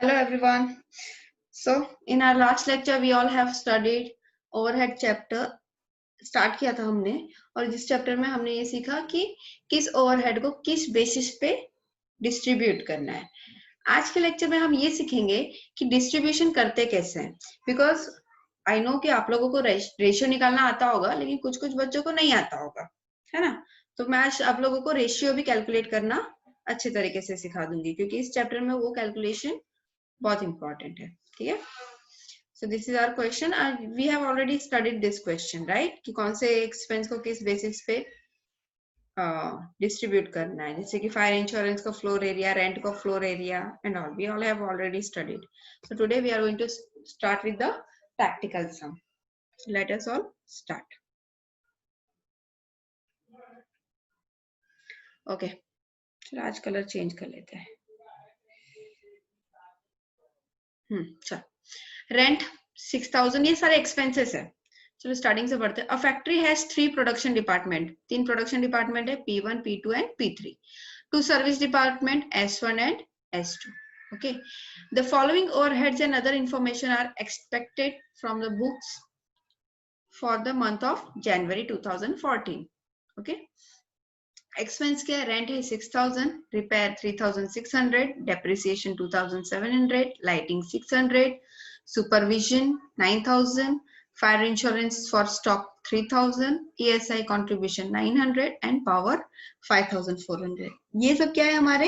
Hello everyone. So in our last lecture we all have studied overhead chapter start किया था हमने और जिस चैप्टर में हमने ये सीखा कि किस ओवरहेड को किस बेसिस पे डिस्ट्रीब्यूट करना है। आज के लेक्चर में हम ये सीखेंगे कि डिस्ट्रीब्यूशन करते कैसे हैं, बिकॉज आई नो कि आप लोगों को रेशियो निकालना आता होगा लेकिन कुछ कुछ बच्चों को नहीं आता होगा, है ना। तो मैं आज आप लोगों को रेशियो भी कैलकुलेट करना अच्छे तरीके से सिखा दूंगी क्योंकि इस चैप्टर में वो कैलकुलेशन बहुत इंपॉर्टेंट है। ठीक है, so this is our question. We have already studied this question, right, कि कौन से एक्सपेंस को किस बेसिस पे डिस्ट्रीब्यूट करना है, जैसे कि फायर इंश्योरेंस का फ्लोर एरिया, रेंट का floor area and all we all have already studied. So today we are going to start with the practical sum. Let us all start. Okay, चलो आज colour change कर लेते हैं। चलो, rent 6000, ये सारे expenses है। चलो स्टार्टिंग से पढ़ते हैं। A factory has 3 production department, 3 production department है, P1, P2 and P3। 2 service department, S1 and S2। okay, the following overheads and other information are expected from the books for the month of January 2014। okay, expense क्या है? Rent है 6000, repair 3600, depreciation 2700, lighting 600, supervision 9000, fire insurance for stock 3000, ESI contribution 900 and power 5400। ये सब क्या है? हमारे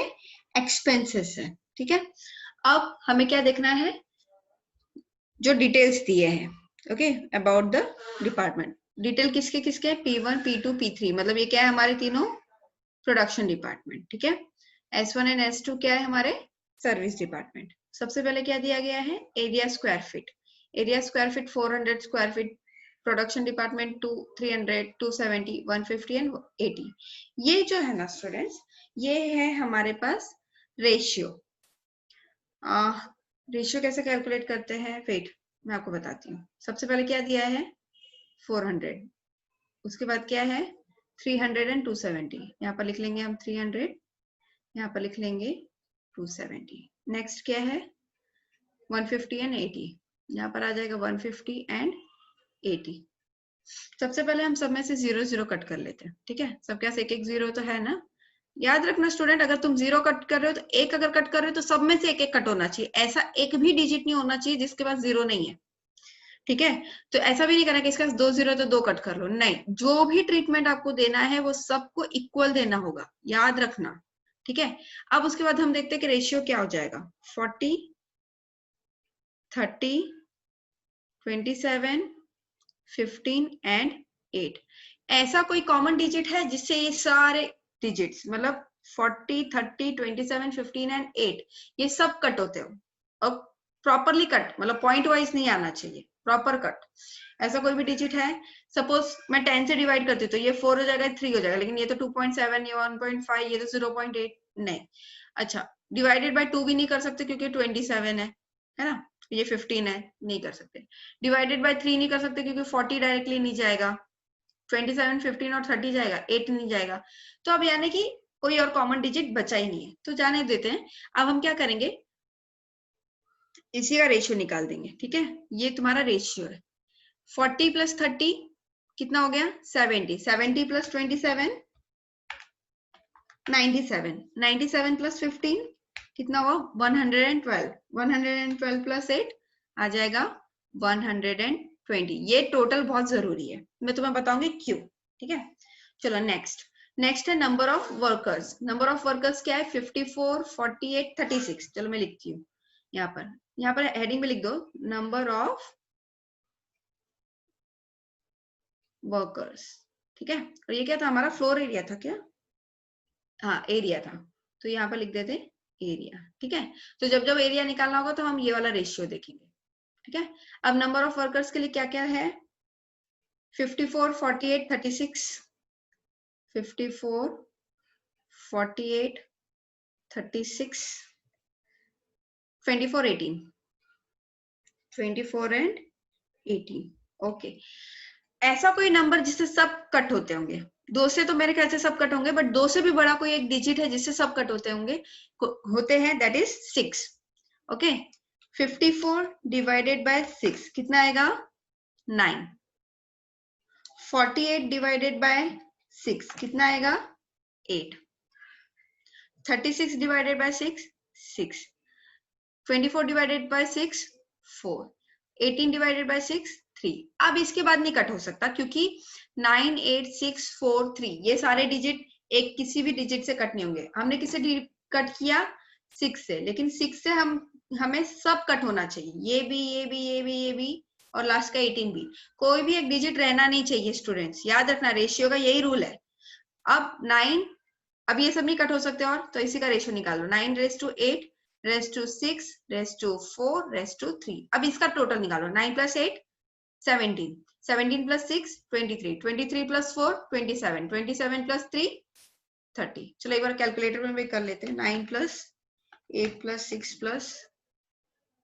expenses है। ठीक है, अब हमें क्या देखना है? जो डिटेल्स दिए हैं, okay, about the department. Detail किसके किसके है? P1, P2, P3, मतलब ये क्या है? हमारे तीनों प्रोडक्शन डिपार्टमेंट। ठीक है, S1 एंड S2 क्या है? हमारे सर्विस डिपार्टमेंट। सबसे पहले क्या दिया गया है? Area square feet. Area square feet 400 square feet, production department 300, 270, 150 and 80। ये जो है ना स्टूडेंट्स, ये है हमारे पास रेशियो। रेशियो कैसे कैलकुलेट करते हैं? वेट, मैं आपको बताती हूँ। सबसे पहले क्या दिया है? 400, उसके बाद क्या है? 300 एंड 270। यहाँ पर लिख लेंगे हम 300, यहाँ पर लिख लेंगे 270। नेक्स्ट क्या है? 150 एंड 80, यहाँ पर आ जाएगा 150 एंड 80। सबसे पहले हम सब में से 0 0 कट कर लेते हैं। ठीक है, सबके पास एक एक 0 तो है ना। याद रखना स्टूडेंट, अगर तुम 0 कट कर रहे हो तो एक अगर कट कर रहे हो तो सब में से एक एक कट होना चाहिए। ऐसा एक भी डिजिट नहीं होना चाहिए जिसके पास 0 नहीं है। ठीक है, तो ऐसा भी नहीं करना कि इसका 2 0 तो 2 कट कर लो, नहीं। जो भी ट्रीटमेंट आपको देना है वो सबको इक्वल देना होगा, याद रखना। ठीक है, अब उसके बाद हम देखते हैं कि रेशियो क्या हो जाएगा। 40, 30, 27, 15 एंड 8। ऐसा कोई कॉमन डिजिट है जिससे ये सारे डिजिट्स, मतलब 40, 30, 27, 15 एंड 8, ये सब कट होते हो। और प्रॉपरली कट, मतलब पॉइंट वाइज नहीं आना चाहिए, प्रॉपर कट। ऐसा कोई भी डिजिट है? सपोज मैं 10 से डिवाइड करती हूँ तो ये 4 हो जाएगा, 3 हो जाएगा, लेकिन ये तो 2.7, ये 1.5, ये तो 0.8 नहीं। अच्छा, डिवाइडेड बाय 2 भी नहीं कर सकते क्योंकि 27 है ना। ये 15 है, नहीं कर सकते। डिवाइडेड बाय 3 नहीं कर सकते क्योंकि 40 डायरेक्टली नहीं जाएगा, 27, 15 और 30 जाएगा, 8 नहीं जाएगा। तो अब यानी कि कोई और कॉमन डिजिट बचा ही नहीं है, तो जाने देते हैं। अब हम क्या करेंगे? इसी का रेशियो निकाल देंगे। ठीक है, ये तुम्हारा रेशियो है। 40 प्लस 30 कितना हो गया? 70। 70 प्लस 27 97। 97 प्लस 15 कितना हुआ? 112। 112 प्लस 8 आ जाएगा 120। ये टोटल बहुत जरूरी है, मैं तुम्हें बताऊंगी क्यों। ठीक है, चलो नेक्स्ट है number of workers. Number of workers क्या है? 54, 48, 36। चलो मैं लिखती हूँ यहाँ पर हेडिंग में लिख दो नंबर ऑफ वर्कर्स। ठीक है, और ये क्या था? हमारा फ्लोर एरिया था क्या? हाँ, एरिया था, तो यहाँ पर लिख देते एरिया। ठीक है, तो जब जब एरिया निकालना होगा तो हम ये वाला रेशियो देखेंगे। ठीक है, अब नंबर ऑफ वर्कर्स के लिए क्या क्या है? 54, 48, 36। 54, 48, 36, 24, 18। 24 एंड 18। ओके, ऐसा कोई नंबर जिससे सब कट होते होंगे? 2 से तो मेरे ख्याल से सब कट होंगे, बट 2 से भी बड़ा कोई एक डिजिट है जिससे सब कट होते होंगे, होते हैं, that is 6। Okay 54 divided by 6 कितना आएगा 9 48 डिवाइडेड बाय 6 कितना आएगा 8 36 divided by 6 6 24 divided by 6 4 18 divided by 6 3 अब इसके बाद नहीं कट हो सकता क्योंकि 9 8 6 4 3 ये सारे डिजिट एक किसी भी डिजिट से कट नहीं होंगे हमने किसे कट किया 6 से लेकिन 6 से हमें सब कट होना चाहिए ये भी ये भी ये भी ये भी और लास्ट का 18 भी कोई भी एक डिजिट रहना नहीं चाहिए स्टूडेंट्स याद रखना रेशियो का यही रूल है अब 9 अब ये सब नहीं कट हो सकते और तो इसी का रेशियो निकालो 9 is to 8 is to 6 is to 4 is to 3 अब इसका टोटल निकालो 9 प्लस 8 17 17 प्लस 6 23 23 प्लस 4 27 27 प्लस 3 30 चलो एक बार कैलकुलेटर में भी कर लेते हैं 9 प्लस 8 प्लस 6 प्लस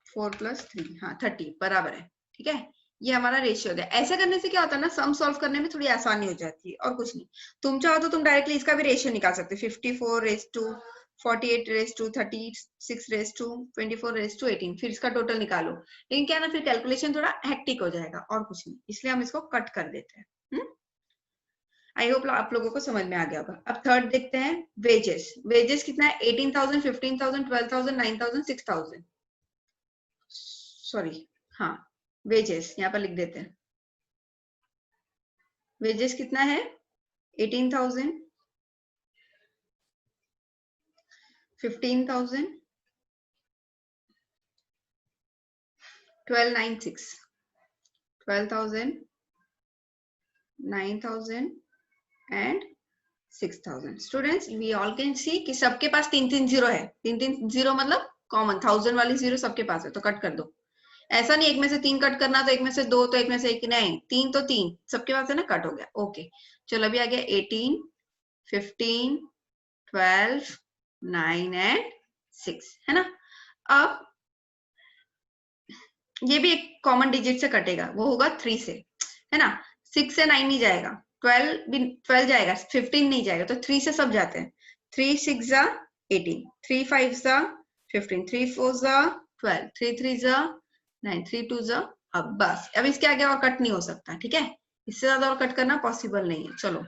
4 प्लस 3 हाँ 30 बराबर है ठीक है ये हमारा रेशियो है ऐसे करने से क्या होता है ना सम सॉल्व करने में थोड़ी आसानी हो जाती है और कुछ नहीं तुम चाहो तो तुम डायरेक्टली इसका भी रेशियो निकाल सकते हो 54 is to 48 is to 36 is to 24 is to 18 फिर इसका टोटल निकालो लेकिन क्या ना फिर कैलकुलेशन थोड़ा हेक्टिक हो जाएगा और कुछ नहीं इसलिए हम इसको कट कर देते हैं आई होप आप लोगों को समझ में आ गया होगा अब थर्ड देखते हैं वेजेस वेजेस कितना है 18,000 15,000 12,000 9,000 6,000 सॉरी हाँ वेजेस यहाँ पर लिख देते हैं वेजेस कितना है 18,000 15,000 12,996 12,000 9,000 and 6,000 students we all can see कि सबके पास 3-3 जीरो है 3-3 जीरो मतलब कॉमन 1000 वाली जीरो सबके पास है तो कट कर दो ऐसा नहीं एक में से 3 कट करना तो एक में से 2 तो एक में से 1 नहीं 3 तो 3 सबके पास है ना कट हो गया ओके चलो अभी आ गया 18 15 12 9 एंड 6 है ना अब ये भी एक कॉमन डिजिट से कटेगा वो होगा 3 से है ना 6 से 9 नहीं जाएगा 12 जाएगा 15 नहीं जाएगा तो 3 से सब जाते हैं 3 6 जा 18 3 5 जा 15 3 4 जा 12 3 3 जा 9 3 2 जा अब बस अब इसके आगे और कट नहीं हो सकता ठीक है इससे ज्यादा और कट करना पॉसिबल नहीं है चलो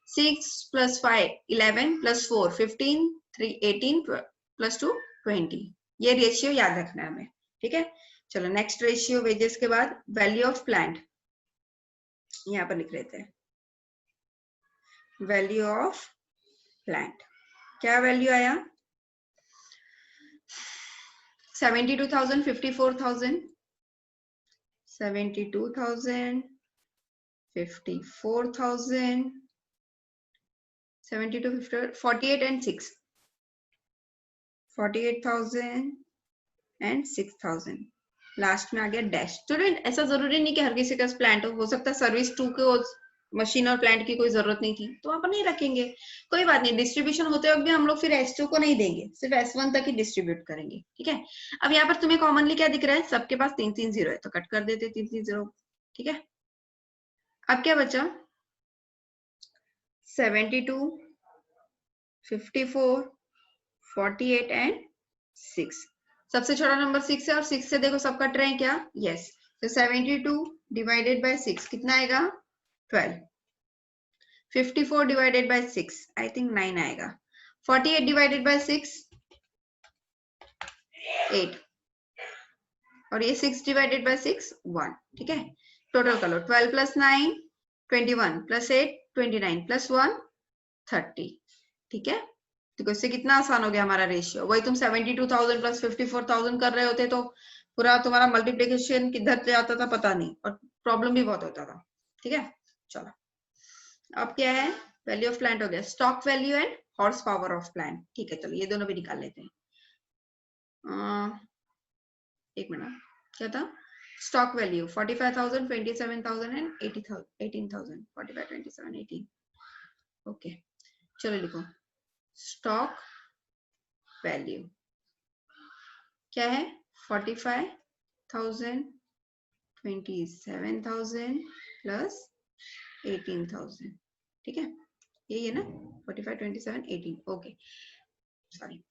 6 प्लस 5 11 प्लस 4 15 3 18 प्लस 2 20 ये रेशियो याद रखना है हमें ठीक है चलो नेक्स्ट रेशियो वेजेस के बाद वैल्यू ऑफ प्लांट यहाँ पर लिख लेते हैं वैल्यू ऑफ प्लांट क्या वैल्यू आया 72,000 54,000 72,000 54,000 72 48 and 6 48,000 and 6,000 लास्ट में आ गया डैश स्टूडेंट ऐसा जरूरी नहीं कि हर किसी का प्लांट हो सकता है सर्विस 2 को मशीन और प्लांट की कोई जरूरत नहीं थी तो वहां पर नहीं रखेंगे कोई बात नहीं डिस्ट्रीब्यूशन होते वक्त भी हम लोग फिर S2 को नहीं देंगे सिर्फ S1 तक ही डिस्ट्रीब्यूट करेंगे ठीक है अब यहाँ पर तुम्हें कॉमनली क्या दिख रहा है सबके पास 3-3 जीरो है तो कट कर देते 3-3 जीरो ठीक है अब क्या बचा 72 54 48 एंड 6 सबसे छोटा नंबर 6 है और 6 से देखो सब कट रहे हैं क्या यस तो 72 डिवाइडेड बाय 6 कितना आएगा 12 54 डिवाइडेड बाय 6 आई थिंक 9 आएगा 48 डिवाइडेड बाय 6 8 और ये 6 डिवाइडेड बाय 6 1 ठीक है टोटल कर लो 12 प्लस 9 21 प्लस 8 29 प्लस 1 30 ठीक है तो इससे कितना आसान हो गया हमारा रेशियो वही तुम 72,000 प्लस 54,000 कर रहे होते तो पूरा तुम्हारा मल्टीप्लिकेशन किधर जाता था पता नहीं और प्रॉब्लम भी बहुत होता था ठीक है चलो अब क्या है वैल्यू ऑफ प्लांट हो गया stock value and horse power of plant ठीक है चलो ये दोनों भी निकाल लेते हैं एक मिनट क्या था स्टॉक वैल्यू 45,000 27,000 एंड 18,000 45 27 18 ओके चलो लिखो स्टॉक वैल्यू क्या है 45,000 27,000 प्लस 18,000 ठीक है यही है ना 45 27 18 ओके सॉरी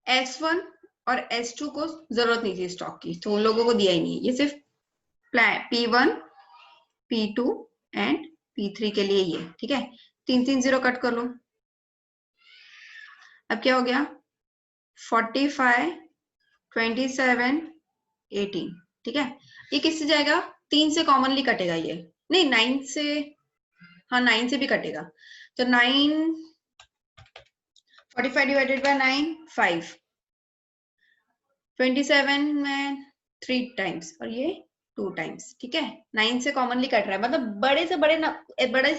S1 और S2 को जरूरत नहीं थी स्टॉक की, तो उन लोगों को दिया ही नहीं, ये सिर्फ P1, P2 एंड P3 के लिए ये, ठीक है। 3 0 कट कर लो। अब क्या हो गया 45, 27, 18, ठीक है। ये किससे जाएगा, 3 से कॉमनली कटेगा ये, नहीं 9 से, हाँ 9 से भी कटेगा, तो 9, 45 डिवाइडेड बाय 9 5, 27 में 3 टाइम्स और ये 2 टाइम्स, ठीक है। 9 से कॉमनली कट रहा है, मतलब बड़े से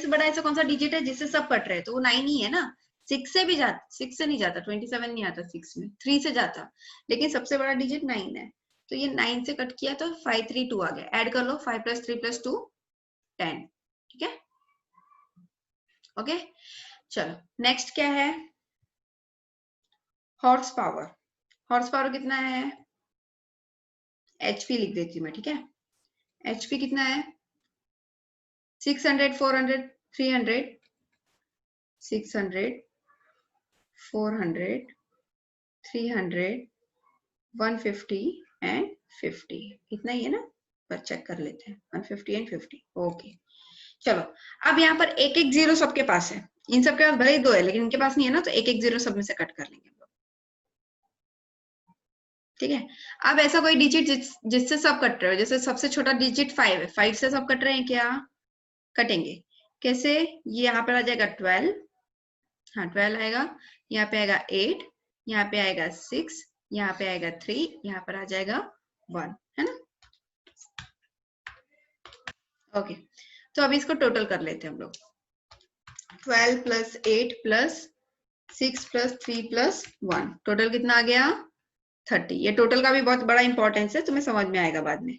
बड़ा ऐसा कौन सा डिजिट है जिससे सब कट रहे हैं, तो वो 9 ही है ना। 6 से भी जाता, 6 से नहीं जाता, 27 नहीं आता 6 में, 3 से जाता, लेकिन सबसे बड़ा डिजिट 9 है, तो ये 9 से कट किया तो 5 3 2 आ गया। ऐड कर लो 5 + 3 + 2 10, ठीक है। ओके चलो नेक्स्ट क्या है, हॉर्स पावर। हॉर्स पावर कितना है, HP लिख देती हूँ मैं, ठीक है। HP कितना है 600, 400, 300, 600, 400, 300, 150 एंड 50, इतना ही है ना, पर चेक कर लेते हैं 150 एंड 50। ओके चलो, अब यहाँ पर एक एक जीरो सबके पास है, इन सबके पास भले ही 2 है लेकिन इनके पास नहीं है ना, तो एक एक जीरो सब में से कट कर लेंगे, ठीक है। अब ऐसा कोई डिजिट जिससे सब कट रहे हो, जैसे सबसे छोटा डिजिट 5 है, 5 से सब कट रहे हैं क्या, कटेंगे कैसे, ये यहाँ पर आ जाएगा 12, हाँ 12 आएगा, यहाँ पे आएगा 8, यहाँ पे आएगा 6, यहाँ पे आएगा 3, यहाँ पर आ जाएगा 1, है ना। ओके तो अभी इसको टोटल कर लेते हैं हम लोग, 12 + 8 + 6 + 3 + 1, टोटल कितना आ गया 30। ये टोटल का भी बहुत बड़ा इंपॉर्टेंस है, तुम्हें समझ में आएगा बाद में।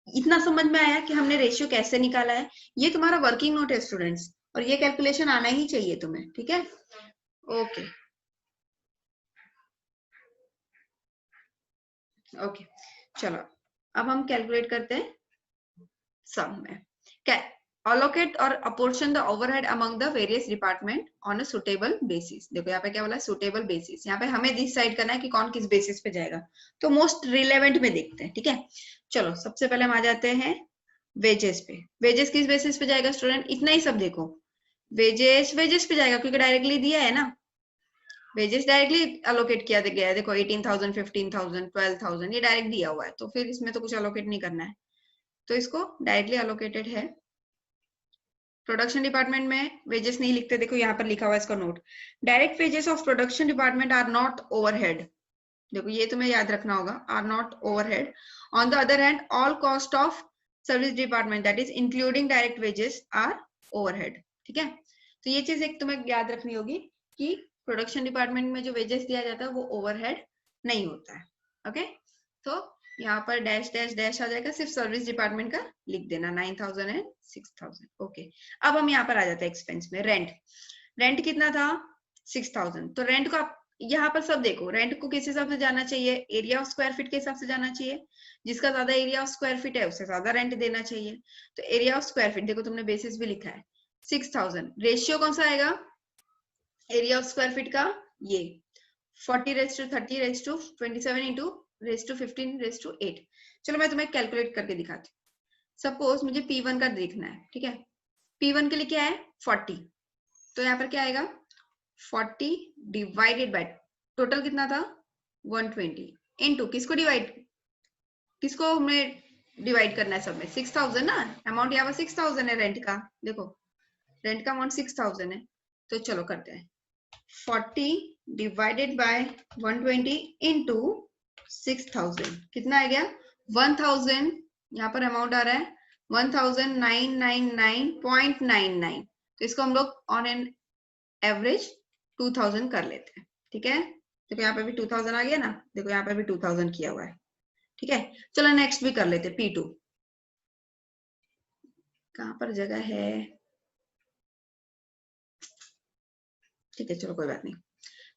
इतना समझ में आया कि हमने रेशियो कैसे निकाला है, ये तुम्हारा वर्किंग नोट है स्टूडेंट्स, और ये कैलकुलेशन आना ही चाहिए तुम्हें, ठीक है। ओके ओके चलो अब हम कैलकुलेट करते हैं सम में। allocate और apportion the overhead among the various department on a suitable basis। देखो यहाँ पे क्या बोला है, suitable basis, यहाँ पे हमें डिसाइड करना है कि कौन किस बेसिस पे जाएगा, तो मोस्ट रिलेवेंट में देखते हैं, ठीक है। चलो सबसे पहले हम आ जाते हैं वेजेस पे। वेजेस किस बेसिस पे जाएगा स्टूडेंट, इतना ही सब देखो, वेजेस पे जाएगा क्योंकि डायरेक्टली दिया है ना, वेजेस डायरेक्टली अलोकेट किया गया है, देखो 18,000, 15,000, 12,000, ये डायरेक्ट दिया हुआ है, तो फिर इसमें तो कुछ अलोकेट नहीं करना है, तो इसको डायरेक्टली अलोकेटेड है। प्रोडक्शन डिपार्टमेंट में वेजेस नहीं लिखते, देखो यहाँ पर लिखा हुआ है इसका note, direct wages of production department are not overhead, देखो ये तुम्हें याद रखना होगा, are not overhead. On the other hand all cost of service department that is including direct wages are overhead, ठीक है। तो ये चीज एक तुम्हें याद रखनी होगी कि प्रोडक्शन डिपार्टमेंट में जो वेजेस दिया जाता है वो ओवरहेड नहीं होता है, ओके। तो यहाँ पर डैश डैश डैश आ जाएगा, सिर्फ सर्विस डिपार्टमेंट का लिख देना 9,000 एंड 6,000, ओके। अब हम यहाँ पर आ जाते हैं एक्सपेंस में, रेंट। रेंट कितना था 6,000, तो रेंट को आप यहाँ पर सब देखो, रेंट को किस हिसाब से जाना चाहिए, एरिया ऑफ स्क्वायर फीट के हिसाब से जाना चाहिए, जिसका ज्यादा एरिया ऑफ स्क्वायर फीट है उससे ज्यादा रेंट देना चाहिए। तो एरिया ऑफ स्क्वायर फीट देखो तुमने बेसिस भी लिखा है 6,000, रेशियो कौन सा आएगा एरिया ऑफ स्क्वायर फीट का, ये 40:30:27 15:8। चलो मैं तुम्हें कैलकुलेट करके दिखाती हूँ। सपोज मुझे P1 का देखना है, ठीक है। P1 के लिए क्या है 40, तो यहाँ पर क्या आएगा 40 डिवाइडेड बाय टोटल कितना था 120 इनटू किसको डिवाइड, किसको हमें डिवाइड करना है सब में 6,000 ना, अमाउंट यहाँ पर 6,000 है रेंट का, देखो रेंट का अमाउंट 6,000 है, तो चलो करते हैं 40 डिवाइडेड बाय 120 इनटू 6,000, कितना आ गया 1,000, यहाँ पर अमाउंट आ रहा है 1,999.99, तो इसको हम लोग ऑन एन एवरेज 2,000 कर लेते हैं, ठीक है। देखो यहाँ पे भी 2,000 आ गया ना, देखो यहाँ पे भी 2,000 किया हुआ है, ठीक है। चलो नेक्स्ट भी कर लेते हैं P2, कहाँ पर जगह है, ठीक है चलो कोई बात नहीं,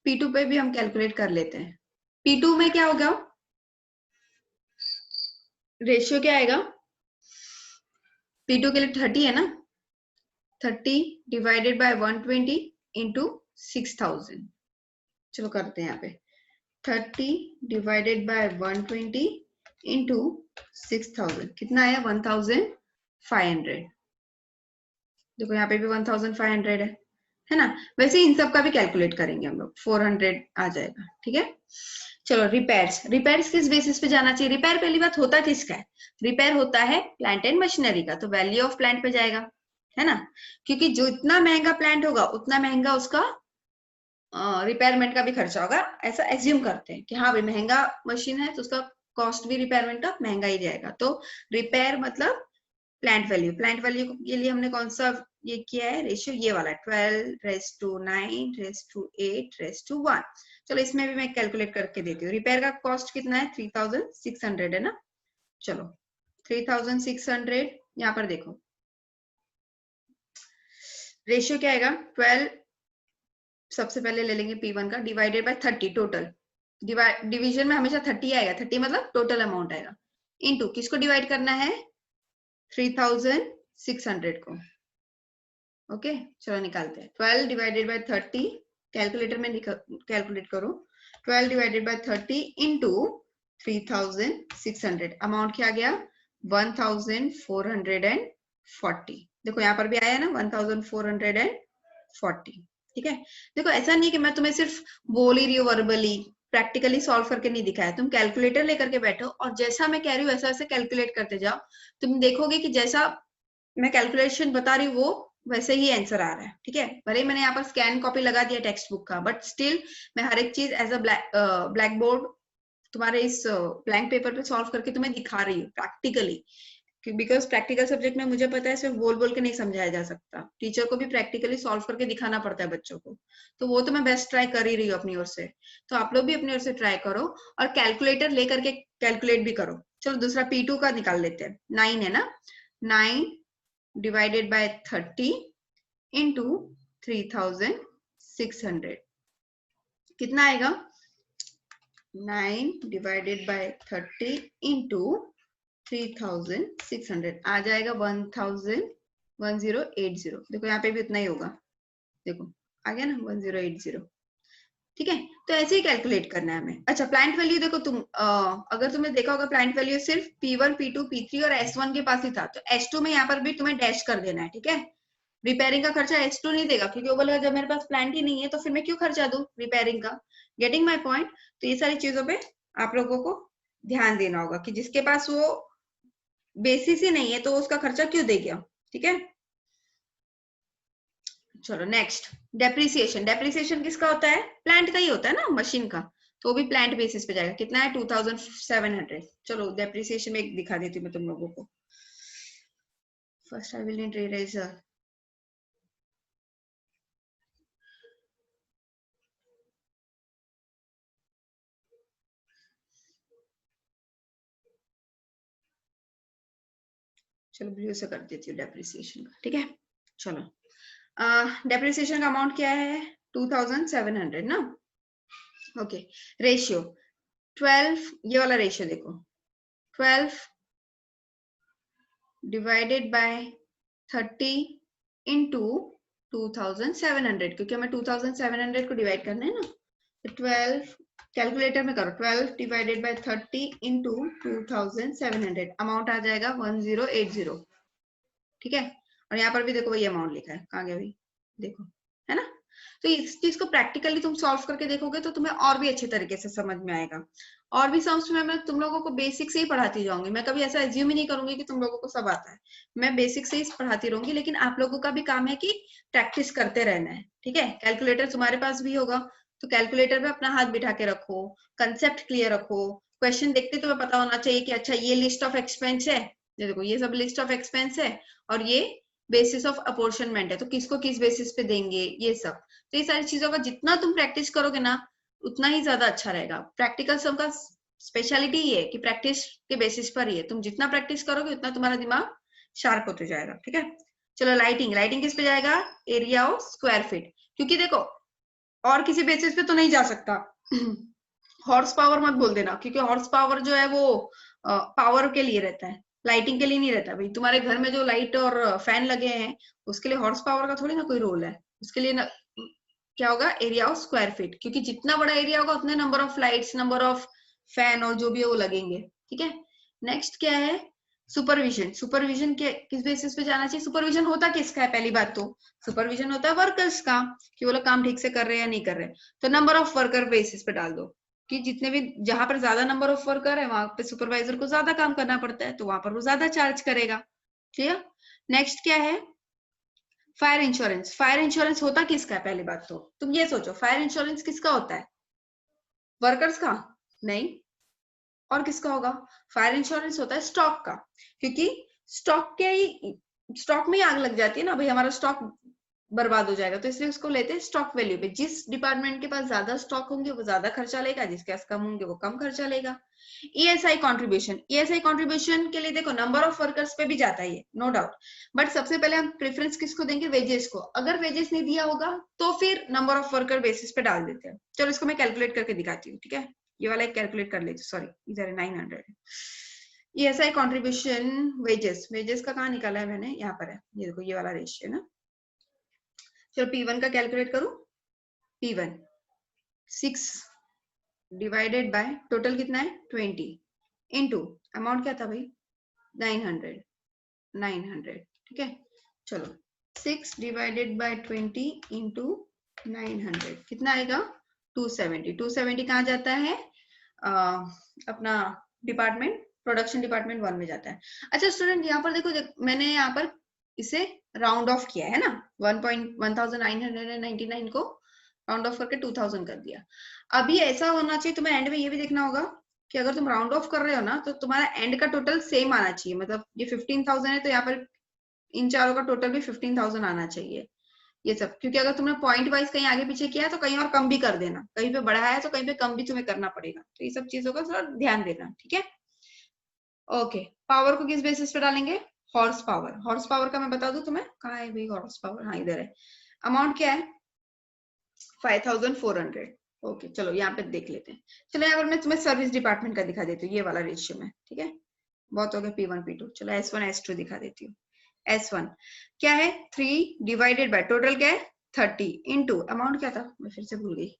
P2 पे भी हम कैलकुलेट कर लेते हैं। P2 में क्या होगा, रेशियो क्या आएगा, P2 के लिए 30 है ना, 30 डिवाइडेड बाय 120 इंटू 6,000, चलो करते हैं यहाँ पे 30 डिवाइडेड बाय 120 इंटू 6000 कितना आया 1500। देखो यहाँ पे भी 1500 है ना। वैसे इन सब का भी कैलकुलेट करेंगे हम लोग, 400 आ जाएगा। ठीक है, चलो रिपेयर्स। रिपेयर्स किस बेसिस पे जाना चाहिए? रिपेयर पहली बात होता किसका है? रिपेयर होता है प्लांट एंड मशीनरी का, तो वैल्यू ऑफ प्लांट पे जाएगा, है ना। क्योंकि जो इतना महंगा प्लांट होगा उतना महंगा उसका रिपेयरमेंट का भी खर्चा होगा, ऐसा एज्यूम करते हैं कि हाँ भाई महंगा मशीन है तो उसका कॉस्ट भी रिपेयरमेंट का महंगा ही जाएगा। तो रिपेयर मतलब प्लांट वैल्यू। प्लांट वैल्यू के लिए हमने कौन सा ये किया है रेशियो? ये वाला 12:9:8:1। चलो इसमें भी मैं कैलकुलेट करके देती हूँ। रिपेयर का कॉस्ट कितना है? 3600 है ना। चलो 3600, यहाँ पर देखो रेशियो क्या आएगा? 12 सबसे पहले ले लेंगे P1 का, डिवाइडेड बाय 30 टोटल। डिवीजन में हमेशा 30 आएगा, 30 मतलब टोटल अमाउंट आएगा, इनटू किसको डिवाइड करना है? 3600 को। ओके चलो निकालते हैं। 12 डिवाइडेड बाय 30, कैलकुलेटर में कैलकुलेट करो। 12 डिवाइडेड बाय 30 इंटू 3600, अमाउंट क्या गया? 1440। देखो यहाँ पर भी आया ना 1440। ठीक है, देखो ऐसा नहीं कि मैं तुम्हें सिर्फ बोल ही रही हूँ वर्बली, प्रैक्टिकली सॉल्व करके नहीं दिखाया। तुम कैलकुलेटर लेकर के बैठो और जैसा मैं कह रही हूँ वैसा वैसे कैलकुलेट करते जाओ। तुम देखोगे कि जैसा मैं कैलकुलेशन बता रही हूँ वो वैसे ही आंसर आ रहा है। ठीक है, भले ही मैंने यहाँ पर स्कैन कॉपी लगा दिया टेक्स्ट बुक का, बट स्टिल मैं हर एक चीज एज अ ब्लैक बोर्ड तुम्हारे इस ब्लैंक पेपर पे सॉल्व करके तुम्हें दिखा रही हूँ प्रैक्टिकली। बिकॉज प्रैक्टिकल सब्जेक्ट में मुझे पता है सिर्फ बोल बोल के नहीं समझाया जा सकता, टीचर को भी प्रैक्टिकली सॉल्व करके दिखाना पड़ता है बच्चों को। तो वो तो मैं बेस्ट ट्राई कर ही रही हूँ अपनी ओर से, तो आप लोग भी अपनी ओर से ट्राई करो और कैलकुलेटर लेकर के कैलकुलेट भी करो। चलो दूसरा P2 का निकाल लेते हैं। 9 है ना, 9 डिवाइडेड बाय 30 इंटू 3600 कितना आएगा? 9 डिवाइडेड बाय 30 इंटू 3600 आ जाएगा 1080। देखो यहाँ पे भी उतना ही होगा, देखो आ गया ना 1080। ठीक है, तो ऐसे ही कैलकुलेट करना है हमें। अच्छा प्लांट वैल्यू देखो तुम अगर तुमने देखा होगा प्लांट वैल्यू सिर्फ P1 P2 P3 और S1 के पास ही था, तो S2 में यहाँ पर भी तुम्हें डैश कर देना है। ठीक है, रिपेयरिंग का खर्चा S2 नहीं देगा, क्योंकि वो बोलेगा जब मेरे पास प्लांट ही नहीं है तो फिर मैं क्यों खर्चा दूं रिपेयरिंग का। Getting my point? तो ये सारी चीजों पे आप लोगों को ध्यान देना होगा कि जिसके पास वो बेसिस ही नहीं है तो उसका खर्चा क्यों दे गया। ठीक है, चलो नेक्स्ट डेप्रिसिएशन। डेप्रिसिएशन किसका होता है? प्लांट का ही होता है ना, मशीन का, तो वो भी प्लांट बेसिस पे जाएगा। कितना है? 2700। चलो डेप्रिसिएशन में एक दिखा देती हूँ मैं तुम लोगों को। First I will need eraser. चलो ब्लू से कर देती हूँ डेप्रिसिएशन का। ठीक है, चलो डेप्रिसिएशन का अमाउंट क्या है? 2700 ना। ओके, रेशियो 12, ये वाला रेशियो देखो, 12 डिवाइडेड बाय 30 इंटू 2700, क्योंकि हमें 2700 को डिवाइड करना है ना। तो 12 कैलकुलेटर में करो, 12 डिवाइडेड बाय 30 इंटू 2700, अमाउंट आ जाएगा 1080। ठीक है, और यहाँ पर भी देखो वही अमाउंट लिखा है, कहाँ गया भाई, देखो है ना। तो इस चीज को प्रैक्टिकली तुम सॉल्व करके देखोगे तो तुम्हें और भी अच्छे तरीके से समझ में आएगा। और भी समझ में मैं तुम लोगों को बेसिक से ही पढ़ाती जाऊंगी, मैं कभी ऐसा एज्यूम ही नहीं करूंगी कि तुम लोगों को सब आता है। मैं बेसिक से ही पढ़ाती रहूंगी, लेकिन आप लोगों का भी काम है कि प्रैक्टिस करते रहना है। ठीक है, कैलकुलेटर तुम्हारे पास भी होगा तो कैलकुलेटर पे अपना हाथ बिठा के रखो, कंसेप्ट क्लियर रखो, क्वेश्चन देखते तुम्हें पता होना चाहिए कि अच्छा ये लिस्ट ऑफ एक्सपेंस है, ये देखो ये सब लिस्ट ऑफ एक्सपेंस है और ये बेसिस ऑफ अपॉर्शनमेंट है, तो किसको किस बेसिस पे देंगे ये सब। तो ये सारी चीजों का जितना तुम प्रैक्टिस करोगे ना उतना ही ज्यादा अच्छा रहेगा। प्रैक्टिकल सब का स्पेशलिटी ये है कि प्रैक्टिस के बेसिस पर ही है, तुम जितना प्रैक्टिस करोगे उतना तुम्हारा दिमाग शार्प होते जाएगा। ठीक है, चलो लाइटिंग। लाइटिंग किस पे जाएगा? एरिया ऑफ स्क्वायर फीट, क्योंकि देखो और किसी बेसिस पे तो नहीं जा सकता। हॉर्स पावर मत बोल देना, क्योंकि हॉर्स पावर जो है वो पावर के लिए रहता है, लाइटिंग के लिए नहीं रहता। भाई तुम्हारे घर में जो लाइट और फैन लगे हैं उसके लिए हॉर्स पावर का थोड़ी ना कोई रोल है, उसके लिए ना क्या होगा, एरिया ऑफ स्क्वायर फीट, क्योंकि जितना बड़ा एरिया होगा उतने number of lights, number of fan और जो भी है वो लगेंगे। ठीक है, नेक्स्ट क्या है, सुपरविजन। सुपरविजन के किस बेसिस पे जाना चाहिए, सुपरविजन होता किसका है, पहली बात तो सुपरविजन होता है वर्कर्स का, कि वो लोग काम ठीक से कर रहे हैं या नहीं कर रहे। तो नंबर ऑफ वर्कर बेसिस पे डाल दो, कि जितने भी, जहां पर ज्यादा नंबर ऑफ वर्कर है वहां पे सुपरवाइजर को ज्यादा काम करना पड़ता है, तो वहां पर वो ज्यादा चार्ज करेगा। क्लियर। नेक्स्ट क्या है, फायर इंश्योरेंस। फायर इंश्योरेंस होता किसका है, पहली बात तो तुम ये सोचो, फायर इंश्योरेंस किसका होता है, वर्कर्स का नहीं, और किसका होगा, फायर इंश्योरेंस होता है स्टॉक का, क्योंकि स्टॉक में ही आग लग जाती है ना भाई, हमारा स्टॉक बर्बाद हो जाएगा, तो इसलिए उसको लेते हैं स्टॉक वैल्यू पे। जिस डिपार्टमेंट के पास ज्यादा स्टॉक होंगे वो ज्यादा खर्चा लेगा, जिसके पास कम होंगे वो कम खर्चा लेगा। ईएसआई कॉन्ट्रीब्यूशन, ईएसआई कॉन्ट्रीब्यूशन के लिए देखो नंबर ऑफ वर्कर्स पे भी जाता है, नो डाउट, बट सबसे पहले हम प्रेफरेंस किसको देंगे, वेजेस को। अगर वेजेस नहीं दिया होगा तो फिर नंबर ऑफ वर्कर बेसिस पे डाल देते हैं। चलो इसको मैं कैलकुलेट करके दिखाती हूँ, ठीक है, ये वाला एक कैलकुलेट कर लेते, सॉरी इधर है 900। ईएसआई कॉन्ट्रीब्यूशन वेजेस, वेजेस का कहाँ निकाला है मैंने, यहाँ पर है, ये देखो ये वाला रेशियो है ना। चलो P1 का कैलकुलेट करूं, P1 6 डिवाइडेड बाय टोटल कितना है 20 इनटू अमाउंट क्या था भाई 900, 900। ठीक है, चलो 6 डिवाइडेड बाय 20 इनटू 900 कितना आएगा 270। 270 कहाँ जाता है, अपना डिपार्टमेंट, प्रोडक्शन डिपार्टमेंट 1 में जाता है। अच्छा स्टूडेंट, यहाँ पर देखो, मैंने यहाँ पर इसे राउंड ऑफ किया है ना, 1999 को राउंड ऑफ करके 2000 कर दिया। अभी ऐसा होना चाहिए, तुम्हें एंड में ये भी देखना होगा कि अगर तुम राउंड ऑफ कर रहे हो ना, तो तुम्हारा एंड का टोटल सेम आना चाहिए। मतलब ये 15,000 है तो यहाँ पर इन चारों का टोटल भी 15,000 आना चाहिए, ये सब। क्योंकि अगर तुमने पॉइंट वाइज कहीं आगे पीछे किया है तो कहीं और कम भी कर देना, कहीं पे बढ़ाया है तो कहीं पे कम भी तुम्हें करना पड़ेगा, तो ये सब चीजों का थोड़ा ध्यान देना। ठीक है, ओके। पावर को किस बेसिस पे डालेंगे, हॉर्स पावर। हॉर्स पावर का मैं बता दूं तुम्हें, कहाँ है भाई हॉर्स पावर, हाँ इधर है। अमाउंट क्या है 5400। ओके चलो यहाँ पे देख लेते हैं। चलो यहाँ पर मैं तुम्हें सर्विस डिपार्टमेंट का दिखा देती हूँ, ये वाला रेशियो में। ठीक है, बहुत हो गया P1 P2। चलो S1 S2 दिखा देती हूँ। S1 क्या है 3 डिवाइडेड बाय टोटल क्या है 30 इनटू अमाउंट क्या था, मैं फिर से भूल गई,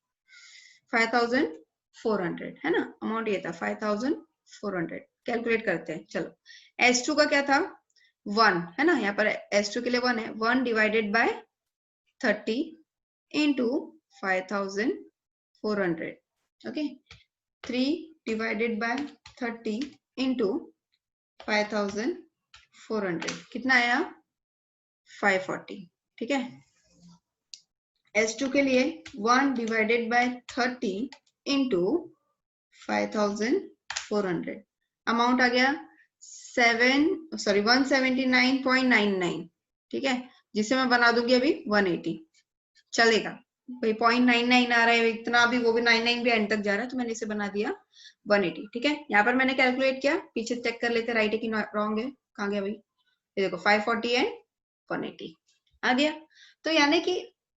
5400 है ना, अमाउंट ये था 5400। कैलकुलेट करते हैं। चलो S2 का क्या था 1 है ना, यहाँ पर S2 के लिए 1 है, 1 divided by 30 into 5400। Okay, 3 divided by 30 into 5400 कितना आया 540। ठीक है, S2 के लिए 1 डिवाइडेड बाय 30 इंटू 5400, अमाउंट आ गया 179.99। ठीक है, जिसे मैं बना दूंगी अभी 180, चलेगा भाई 0.99 आ रहा है इतना भी, वो भी 99 भी एंड तक जा रहा है, तो मैंने इसे बना दिया 180। ठीक है, यहाँ पर मैंने कैलकुलेट किया, पीछे चेक कर लेते राइट है कि रॉन्ग है, कहाँ गया भाई, ये देखो 540 एंड 180 आ गया। तो यानी कि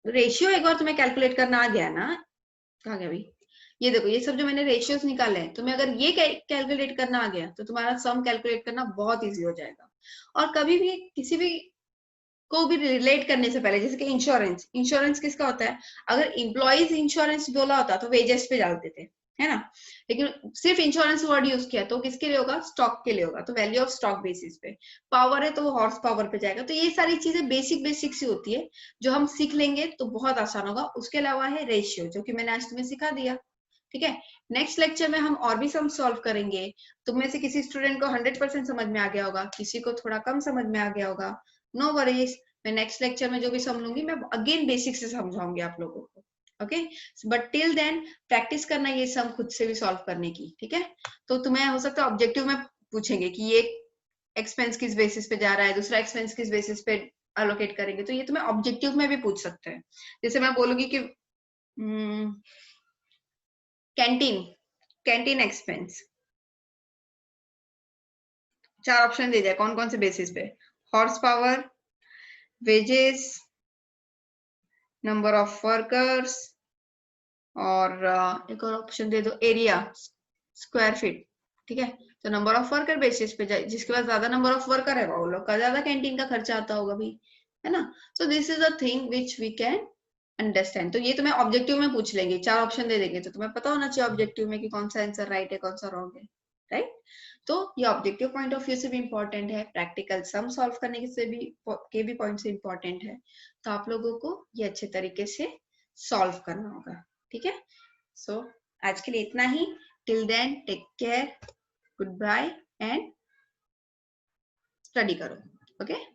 रेशियो एक बार तुम्हें कैलकुलेट करना आ गया ना, कहाँ गया भाई, ये देखो ये सब जो मैंने रेशियोस निकाले हैं, तुम्हें अगर ये कैलकुलेट करना आ गया तो तुम्हारा सम कैलकुलेट करना बहुत इजी हो जाएगा। और कभी भी किसी भी को भी रिलेट करने से पहले, जैसे कि इंश्योरेंस, इंश्योरेंस किसका होता है, अगर इंप्लॉइज इंश्योरेंस बोला होता तो वेजेस पे डालते थे, है ना, लेकिन सिर्फ इंश्योरेंस वर्ड यूज किया तो किसके लिए होगा, स्टॉक के लिए होगा, तो वैल्यू ऑफ स्टॉक बेसिस पे। पावर है तो वो हॉर्स पावर पे जाएगा। तो ये सारी चीजें बेसिक सी होती है, जो हम सीख लेंगे तो बहुत आसान होगा। उसके अलावा है रेशियो, जो कि मैंने आज तुम्हें सिखा दिया। ठीक है, नेक्स्ट लेक्चर में हम और भी सम सॉल्व करेंगे। तुम में से किसी स्टूडेंट को 100% समझ में आ गया होगा, किसी को थोड़ा कम समझ में आ गया होगा, नो वरीज। मैं नेक्स्ट लेक्चर में जो भी सम लूंगी मैं अगेन बेसिक से समझाऊंगी आप लोगों को। Okay, but till then practice करना ये सम खुद से भी सॉल्व करने की। ठीक है, तो तुम्हें हो सकता है ऑब्जेक्टिव में पूछेंगे कि ये एक्सपेंस किस बेसिस पे जा रहा है, दूसरा एक्सपेंस किस बेसिस पे अलोकेट करेंगे, तो ये तुम्हें ऑब्जेक्टिव में भी पूछ सकते हैं। जैसे मैं बोलूंगी कि कैंटीन, कैंटीन एक्सपेंस, 4 ऑप्शन दे दिया, कौन कौन से बेसिस पे, horse power, wages, number of workers, और एक और ऑप्शन दे दो एरिया, स्क्वायर फीट। ठीक है, तो नंबर ऑफ वर्कर बेसिस पे, जिसके पास ज्यादा नंबर ऑफ वर्कर है वो लोग का ज्यादा कैंटीन का खर्चा आता होगा भाई, है ना। So this is a thing which we can understand. तो ये तुम्हें ऑब्जेक्टिव में पूछ लेंगे, 4 ऑप्शन दे देंगे, तो तुम्हें पता होना चाहिए ऑब्जेक्टिव में कि कौन सा आंसर राइट है, कौन सा रॉन्ग है, राइट। तो ये ऑब्जेक्टिव पॉइंट ऑफ व्यू से भी इंपॉर्टेंट है, प्रैक्टिकल सम सॉल्व करने से भी पॉइंट से इंपॉर्टेंट है। तो आप लोगों को ये अच्छे तरीके से सॉल्व करना होगा, ठीक है। सो आज के लिए इतना ही। Till then take care, good bye and study करो, ओके।